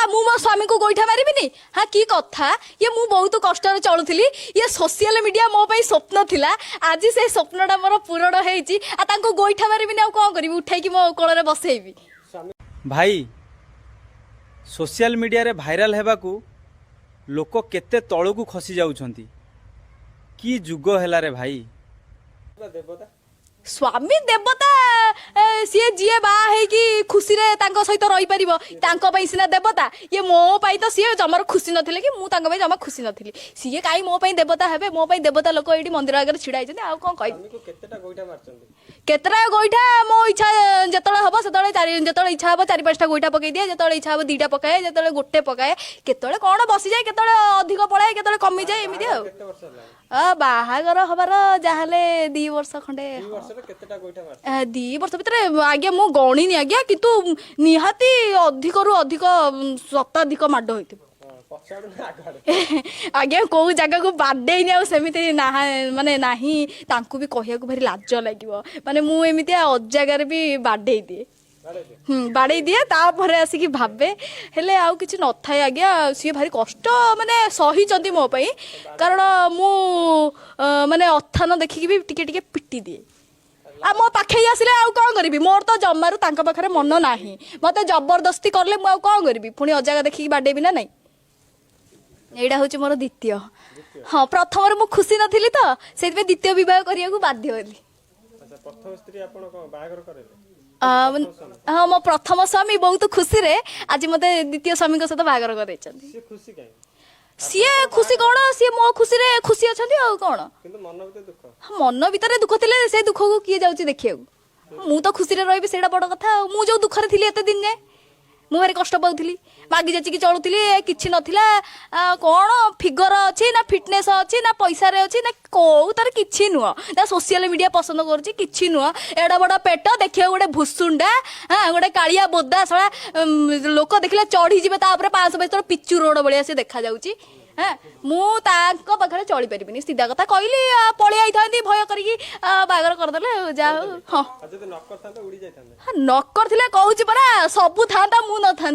मु मो स्वामी को गोईठा मारिबिनी हाँ की कथा ये मु बहुत कष्ट चलुली ये सोशल मीडिया मो पाई स्वप्न थिला आज से स्वप्नटा मोर पूरण होईची आ तांको गोईठा मारिबिनी आ कोन करबी उठाई मो कोଳରେ बसेइबी। भाई सोशल मीडिया रे भाइराल हेबाकू लोक केते तळकू खसी जाउछंती की जुग हेला रे भाई। देवता स्वामी देवता सी जी बा कि खुशी रे तांको सहित रही परिबो तांको पई सिना देवता ये मो पई तो सी जमर खुशी नथिले कि मु तांको पई जमा खुशी नथिली सी काई मो पई देवता हेबे मो पई देवता लोक एठी मंदिर आगे छिड़ा आइछन आ कोन कहि केतेटा गोइठा मारचंती केतरा गोइठा मो इच्छा जतळे हबो सेतळे जतळे इच्छा हबो 4-5टा गोइठा पकई दिए जतळे इच्छा हबो 2टा पकाए जतळे गोटे पकाए केतळे कोन बसी जाय केतळे अधिक पळाए केतळे कमी जाय एमिति आ बाहागर हबार जाहले 2 वर्ष खंडे 2 वर्ष भितर आज्ञा मु गणिनी आज्ञा किंतु निहाती अधिक रु अधिक शताधिक माड होइथिबो आज्ञा को जगह को बाडेनी आ सेमिति ना माने नाही तांकु भी कहिया को भारी लाज लागिवो माने मु एमिति अजागार भी बाडे दिए बाड़े दिए तापर आसिकी भावे हेले आउ किछि न थाए आज्ञा सी भारी कष्ट माने सही चंदी मो पई कारण मु माने अथान देखिकी भी टिके टिके पिटी दिए आ मो पाखे आसिले आउ कोन करबी मोर तो जम्मारु तांका पाखरे मन नाही मते जबरदस्ती करले मु आउ कोन करबी पुनी अजागा देखिकी बाडेबी ना नाही एडा होची मोर द्वितीय हाँ प्रथम मु खुशी नथिली तो से द्वितीय विवाह करिया को बाध्य होली। अच्छा प्रथम स्त्री आपण को बाहागर करेले हाँ मो प्रथम स्वामी बहुत खुशी रे आज मते द्वितीय स्वामी सहित बाहागर कर सी खुशी कौन सी मो खुशी रे खुशी अच्छा मन भीतर दुख थे से दुख को किए जाऊँ देखिए मु तो खुशी रही से बड़ कथा मु जो दुखरे थी एत दिन जाए मु भारी कष्ट पाऊली मागी जाचिकी चलुली किसी नथिला कौन फिगर अच्छी ना फिटनेस अच्छी ना पैसा रे अच्छी ना कौ तार किसी नुह ना सोशल मीडिया पसंद करुच्ची नुह एड़ा बड़ पेट देखिए गोटे भुसुंडा हाँ गोटे कालिया बोदा सड़ा लोक देखिले चढ़ी जी 500 पैसा पिचु रोड भाया सी देखा जाऊँगी हाँ मुझे पाखे चली पारि सीधा कथा कहली पलि आई था भय करी बागर करदे जा हाँ न कर कहूँ परा सबू था मु न था।